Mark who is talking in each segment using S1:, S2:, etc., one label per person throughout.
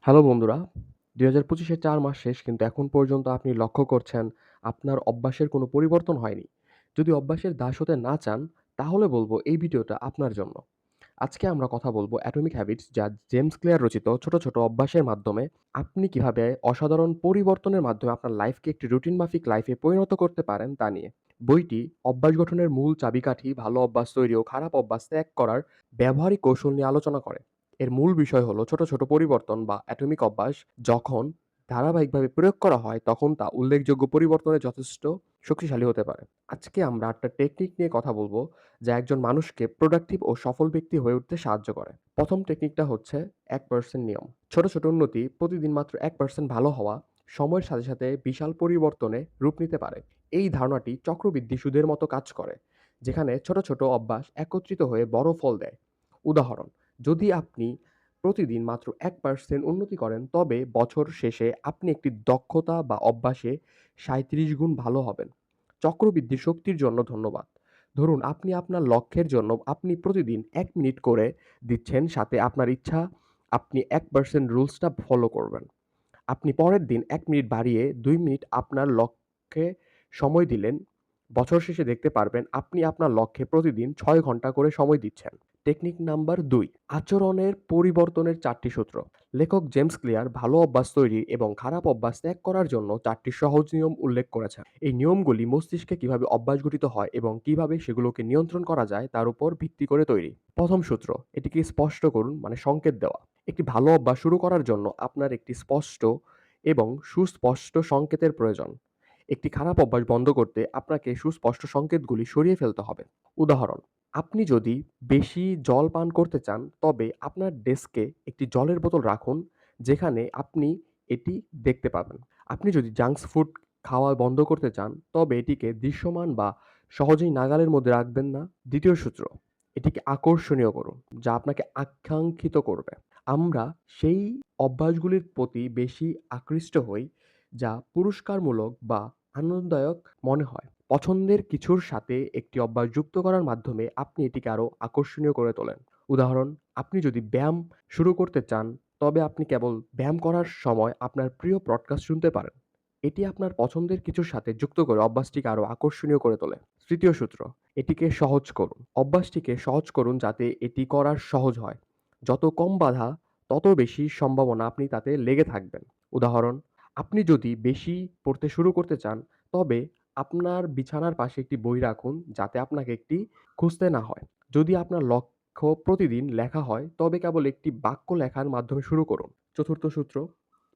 S1: Hello বন্ধুরা, ২০২৫-এর ৪ মাস শেষ কিন্তু এখন পর্যন্ত আপনি লক্ষ্য করছেন আপনার অভ্যাসের কোনো পরিবর্তন হয়নি। যদি অভ্যাসের দাস হতে না চান, তাহলে বলব এই ভিডিওটা আপনার জন্য। আজকে আমরা কথা বলব অ্যাটমিক হ্যাবিটস যা জেমস ক্লিয়ার রচিত ছোট, ছোট অভ্যাসের মাধ্যমে আপনি কিভাবে অসাধারণ পরিবর্তনের মাধ্যমে আপনার লাইফকে একটি রুটিন মাফিক লাইফে পরিণত করতে পারেন তা নিয়ে। বইটি অভ্যাস গঠনের মূল চাবিকাঠি, ভালো অভ্যাস তৈরি ও খারাপ অভ্যাস ত্যাগ করার ব্যবহারিক কৌশল নিয়ে আলোচনা করে। এর মূল বিষয় হলো ছোট, ছোট পরিবর্তন বা অ্যাটমিক অভ্যাস যখন ধারাবাহিকভাবে প্রয়োগ করা হয় তখন তা উল্লেখযোগ্য পরিবর্তনে যথেষ্ট শক্তিশালী হতে পারে। আজকে আমরা ৮ টা টেকনিক নিয়ে কথা বলব যা একজন মানুষকে প্রোডাক্টিভ ও সফল ব্যক্তি হয়ে উঠতে সাহায্য করে। প্রথম টেকনিকটা হচ্ছে ১% নিয়ম। ছোট, ছোট উন্নতি, প্রতিদিন মাত্র ১% ভালো হওয়া সময়ের সাথে, সাথে বিশাল পরিবর্তনে রূপ নিতে পারে। এই ধারণাটি চক্রবৃদ্ধি সুদের মতো কাজ করে, যেখানে ছোট, ছোট অভ্যাস একত্রিত হয়ে বড় ফল দেয়। উদাহরণ, যদি আপনি প্রতিদিন মাত্র ১% উন্নতি করেন, তবে বছর শেষে আপনি একটি দক্ষতা বা অভ্যাসে ৩৭ গুণ ভালো হবেন। চক্রবৃদ্ধি শক্তির জন্য ধন্যবাদ। ধরুন আপনি আপনার লক্ষ্যের জন্য আপনি প্রতিদিন ১ মিনিট করে দিচ্ছেন, সাথে আপনার ইচ্ছা আপনি ১% রুলসটা ফলো করবেন। আপনি পরের দিন ১ মিনিট বাড়িয়ে ২ মিনিট আপনার লক্ষ্যে সময় দিলেন। বছর শেষে দেখতে পারবেন আপনি আপনার লক্ষ্যে প্রতিদিন ৬ ঘন্টা করে সময় দিচ্ছেন। টেকনিক নাম্বার ২, আচরণের পরিবর্তনের ৪টি সূত্র। লেখক জেমস ক্লিয়ার ভালো অভ্যাস তৈরি এবং খারাপ অভ্যাস ত্যাগ করার জন্য ৪টি সহজ নিয়ম উল্লেখ করেছেন। এই নিয়মগুলি মস্তিষ্কে কিভাবে অভ্যাস গঠিত হয় এবং কিভাবে সেগুলোকে নিয়ন্ত্রণ করা যায় তার উপর ভিত্তি করে তৈরি। প্রথম সূত্র, এটিকে স্পষ্ট করুন, মানে সংকেত দেওয়া। একটি ভালো অভ্যাস শুরু করার জন্য আপনার একটি স্পষ্ট এবং সুস্পষ্ট সংকেতের প্রয়োজন। একটি খারাপ অভ্যাস বন্ধ করতে আপনাকে সুস্পষ্ট সংকেতগুলি সরিয়ে ফেলতে হবে। উদাহরণ, আপনি যদি বেশি জল পান করতে চান, তবে আপনার ডেস্কে একটি জলের বোতল রাখুন যেখানে আপনি এটি দেখতে পাবেন। আপনি যদি জাঙ্ক ফুড খাওয়া বন্ধ করতে চান, তবে এটিকে দৃশ্যমান বা সহজেই নাগালের মধ্যে রাখবেন না। দ্বিতীয় সূত্র, এটিকে আকর্ষণীয় করুন, যা আপনাকে আকাঙ্ক্ষিত করবে। আমরা সেই অভ্যাসগুলির প্রতি বেশি আকৃষ্ট হই যা পুরস্কারমূলক বা আনন্দদায়ক মনে হয়। পছন্দের কিছুর সাথে একটি অভ্যাস যুক্ত করার মাধ্যমে আপনি এটিকে আরও আকর্ষণীয় করে তোলেন। উদাহরণ, আপনি যদি ব্যায়াম শুরু করতে চান, তবে আপনি কেবল ব্যায়াম করার সময় আপনার প্রিয় পডকাস্ট শুনতে পারেন। এটি আপনার পছন্দের কিছুর সাথে যুক্ত করে অভ্যাসটিকে আরও আকর্ষণীয় করে তোলে। তৃতীয় সূত্র, এটিকে সহজ করুন। অভ্যাসটিকে সহজ করুন যাতে এটি করার সহজ হয়। যত কম বাধা, তত বেশি সম্ভাবনা আপনি তাতে লেগে থাকবেন। উদাহরণ, আপনি যদি বেশি পড়তে শুরু করতে চান, তবে আপনার বিছানার পাশে একটি বই রাখুন যাতে আপনাকে একটি খুঁজতে না হয়। যদি আপনার লক্ষ্য প্রতিদিন লেখা হয়, তবে কেবল একটি বাক্য লেখার মাধ্যমে শুরু করুন। চতুর্থ সূত্র,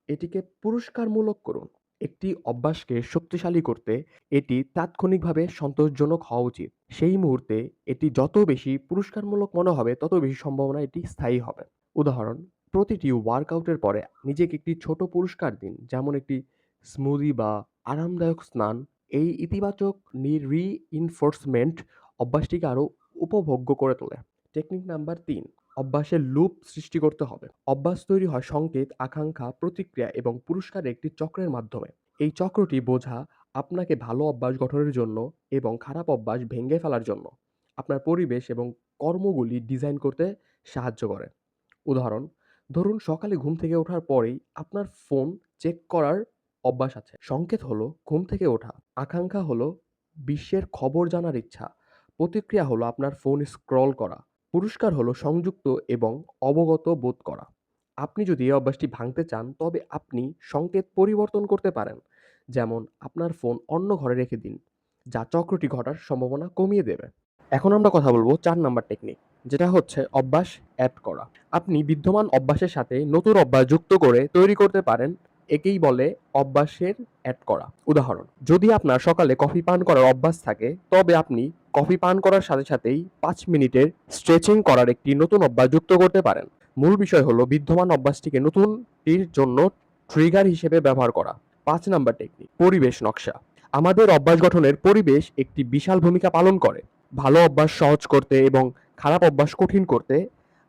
S1: এটিকে পুরস্কারমূলক করুন। একটি অভ্যাসকে শক্তিশালী করতে এটি তাৎক্ষণিকভাবে সন্তোষজনক হওয়া উচিত। সেই মুহূর্তে এটি যত বেশি পুরস্কারমূলক মনে হবে, তত বেশি সম্ভাবনা এটি স্থায়ী হবে। উদাহরণ, প্রতিটি ওয়ার্কআউটের পরে নিজেকে একটি ছোট পুরস্কার দিন, যেমন একটি স্মুদি বা আরামদায়ক স্নান। এই ইতিবাচক রিইনফোর্সমেন্ট অভ্যাসটিকে আরও উপভোগ্য করে তোলে। টেকনিক নাম্বার ৩, অভ্যাসের লুপ সৃষ্টি করতে হবে। অভ্যাস তৈরি হয় সংকেত, আকাঙ্ক্ষা, প্রতিক্রিয়া এবং পুরস্কারের একটি চক্রের মাধ্যমে। এই চক্রটি বোঝা আপনাকে ভালো অভ্যাস গঠনের জন্য এবং খারাপ অভ্যাস ভেঙে ফেলার জন্য আপনার পরিবেশ এবং কর্মগুলি ডিজাইন করতে সাহায্য করে। উদাহরণ, ধরুন সকালে ঘুম থেকে ওঠার পরেই আপনার ফোন চেক করার অভ্যাস আছে। সংকেত হলো ঘুম থেকে ওঠা, আকাঙ্ক্ষা হলো বিশ্বের খবর জানার ইচ্ছা, প্রতিক্রিয়া হলো আপনার ফোন স্ক্রল করা, পুরস্কার হলো সংযুক্ত এবং অবগত বোধ করা। আপনি যদি এই অভ্যাসটি ভাঙতে চান, তবে আপনি সংকেত পরিবর্তন করতে পারেন। যেমন আপনার ফোন অন্য ঘরে রেখে দিন, যা চক্রটি ঘটার সম্ভাবনা কমিয়ে দেবে। এখন আমরা কথা বলবো ৪ নাম্বার টেকনিক, যেটা হচ্ছে অভ্যাস অ্যাড করা। আপনি বিদ্যমান অভ্যাসের সাথে নতুন অভ্যাস যুক্ত করে তৈরি করতে পারেন। একেই বলে অভ্যাসের অ্যাড করা। উদাহরণ, যদি আপনার সকালে কফি পান করার অভ্যাস থাকে, তবে আপনি কফি পান করার সাথে সাথেই ৫ মিনিটের স্ট্রেচিং করার একটি নতুন অভ্যাস যুক্ত করতে পারেন। মূল বিষয় হলো বিদ্যমান অভ্যাসটিকে নতুনটির জন্য ট্রিগার হিসেবে ব্যবহার করা। ৫ নাম্বার টেকনিক, পরিবেশ নকশা। আমাদের অভ্যাস গঠনের পরিবেশ একটি বিশাল ভূমিকা পালন করে। ভালো অভ্যাস সহজ করতে এবং খারাপ অভ্যাস কঠিন করতে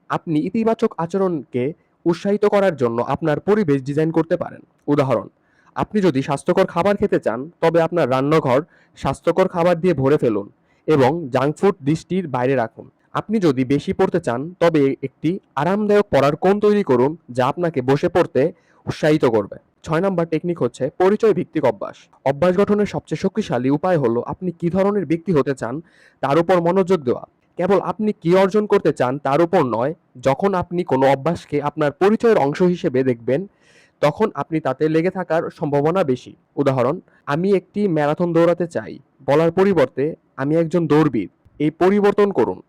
S1: আপনি ইতিবাচক আচরণকে উৎসাহিত করার জন্য আপনার পরিবেশ ডিজাইন করতে পারেন। উদাহরণ, আপনি যদি স্বাস্থ্যকর খাবার খেতে চান, তবে আপনার রান্নাঘর স্বাস্থ্যকর খাবার দিয়ে ভরে ফেলুন এবং জাঙ্ক ফুড দৃষ্টির বাইরে রাখুন। আপনি যদি বেশি পড়তে চান তবে একটি আরামদায়ক পড়ার কোণ তৈরি করুন যা আপনাকে বসে পড়তে উৎসাহিত করবে। ৬ নাম্বার টেকনিক হচ্ছে পরিচয় ভিত্তিক অভ্যাস। অভ্যাস গঠনের সবচেয়ে শক্তিশালী উপায় হলো আপনি কি ধরনের ব্যক্তি হতে চান তার উপর মনোযোগ দেওয়া। কেবল আপনি কি অর্জন করতে চান তার উপর নয়। যখন আপনি কোনো অভ্যাসকে আপনার পরিচয়ের অংশ হিসেবে দেখবেন তখন আপনি তাতে লেগে থাকার সম্ভাবনা বেশি। উদাহরণ, আমি একটি ম্যারাথন দৌড়াতে চাই বলার পরিবর্তে আমি একজন দৌড়বিদ। এই পরিবর্তন করুন।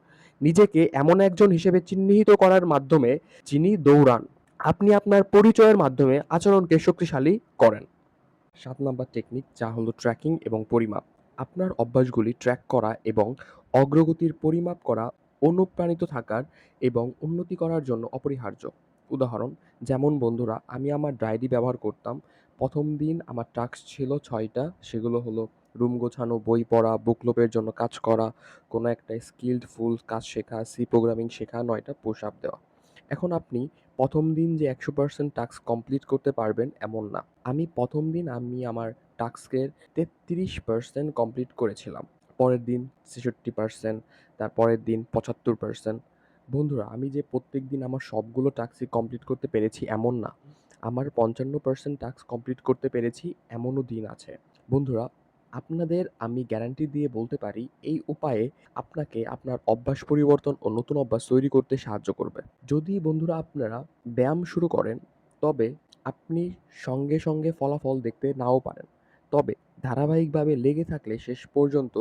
S1: নিজেকে এমন একজন হিসেবে চিহ্নিত করার মাধ্যমে যিনি দৌড়ান। আপনি আপনার পরিচয়ের মাধ্যমে আচরণকে শক্তিশালী করেন। ৭ নাম্বার টেকনিক যা হলো ট্র্যাকিং এবং পরিমাপ। আপনার অভ্যাসগুলি ট্র্যাক করা এবং অগ্রগতির পরিমাপ করা অনুপ্রাণিত থাকার এবং উন্নতি করার জন্য অপরিহার্য। উদাহরণ, যেমন বন্ধুরা, আমি আমার ডায়েরি ব্যবহার করতাম। ১ম দিন আমার টাস্ক ছিল ৬টা। সেগুলো হলো রুম গোছানো, বই পড়া, বুক ক্লাবের জন্য কাজ করা, কোনো একটা স্কিলফুল কাজ শেখা, সি প্রোগ্রামিং শেখা, ৯টা পুশ আপ দেওয়া। এখন আপনি ১ম দিন যে ১০০% টাস্ক কমপ্লিট করতে পারবেন এমন না। আমি ১ম দিন আমার টাস্কের ৩৩% কমপ্লিট করেছিলাম। পরের দিন ৬৬%, তারপরের দিন ৭৫%। বন্ধুরা, আমি যে প্রত্যেকদিন আমার সবগুলো টাস্কই কমপ্লিট করতে পেরেছি এমন না। আমার ৫৫% টাস্ক কমপ্লিট করতে পেরেছি এমনও দিন আছে। বন্ধুরা, আপনাদের আমি গ্যারান্টি দিয়ে বলতে পারি এই উপায়ে আপনাকে আপনার অভ্যাস পরিবর্তন ও নতুন অভ্যাস তৈরি করতে সাহায্য করবে। যদি বন্ধুরা আপনারা ব্যায়াম শুরু করেন তবে আপনি সঙ্গে সঙ্গে ফলাফল দেখতে নাও পারেন। তবে ধারাবাহিকভাবে লেগে থাকলে শেষ পর্যন্ত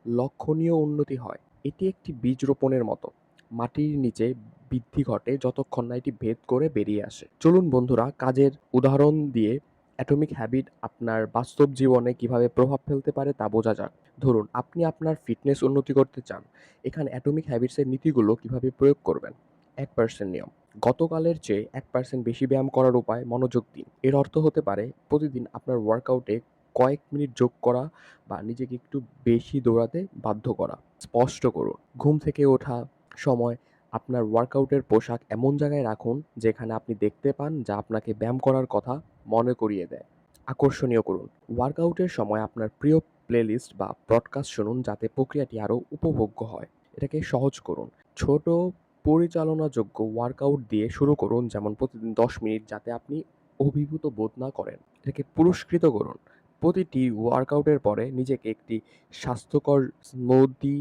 S1: লক্ষণীয় উন্নতি হয়। এটি একটি বীজ রোপণের মতো। মাটির নিচে বৃদ্ধি ঘটে যতক্ষণ না এটি ভেদ করে বেরিয়ে আসে। চলুন বন্ধুরা, কাজের উদাহরণ দিয়ে অ্যাটমিক হ্যাবিট আপনার বাস্তব জীবনে কিভাবে প্রভাব ফেলতে পারে তা বোঝা যাক। ধরুন, আপনি আপনার ফিটনেস উন্নতি করতে চান। এখানে অ্যাটমিক হ্যাবিটসের নীতিগুলো কিভাবে প্রয়োগ করবেন। ১% নিয়ম। গতকালের চেয়ে ১% বেশি ব্যায়াম করার উপায় মনোযোগ দিন। এর অর্থ হতে পারে প্রতিদিন আপনার ওয়ার্কআউটে কয়েক মিনিট যোগ করা বা নিজেকে একটু বেশি দৌড়াতে বাধ্য করা। স্পষ্ট করুন। ঘুম থেকে ওঠা সময় আপনার ওয়ার্কআউটের পোশাক এমন জায়গায় রাখুন যেখানে আপনি দেখতে পান যা আপনাকে ব্যায়াম করার কথা মনে করিয়ে দেয়। আকর্ষণীয় করুন। ওয়ার্কআউটের সময় আপনার প্রিয় প্লেলিস্ট বা পডকাস্ট শুনুন যাতে প্রক্রিয়াটি আরও উপভোগ্য হয়। এটাকে সহজ করুন। ছোট পরিচালনাযোগ্য ওয়ার্কআউট দিয়ে শুরু করুন, যেমন প্রতিদিন ১০ মিনিট, যাতে আপনি অভিভূত বোধ না করেন। এটাকে পুরস্কৃত করুন। প্রতিটি ওয়ার্কআউটের পরে নিজেকে একটি স্বাস্থ্যকর স্মুদি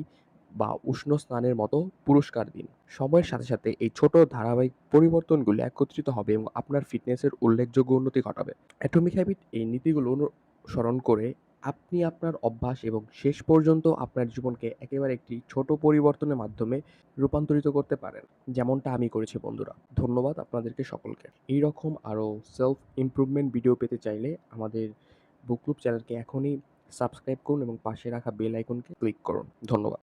S1: বা উষ্ণ স্নানের মতো পুরস্কার দিন। সময়ের সাথে সাথে এই ছোট ধারাবাহিক পরিবর্তনগুলো একত্রিত হবে এবং আপনার ফিটনেসের উল্লেখযোগ্য উন্নতি ঘটাবে। অ্যাটমিক হ্যাবিট এই নীতিগুলো অনুসরণ করে আপনি আপনার অভ্যাস এবং শেষ পর্যন্ত আপনার জীবনকে একেবারে একটি ছোট পরিবর্তনের মাধ্যমে রূপান্তরিত করতে পারেন, যেমনটা আমি করেছি বন্ধুরা। ধন্যবাদ আপনাদেরকে সকলকে। এইরকম আরও সেলফ ইমপ্রুভমেন্ট ভিডিও পেতে চাইলে আমাদের বুক ক্লুব চ্যানেলকে এখনই সাবস্ক্রাইব করুন এবং পাশে রাখা বেল আইকনকে ক্লিক করুন। ধন্যবাদ।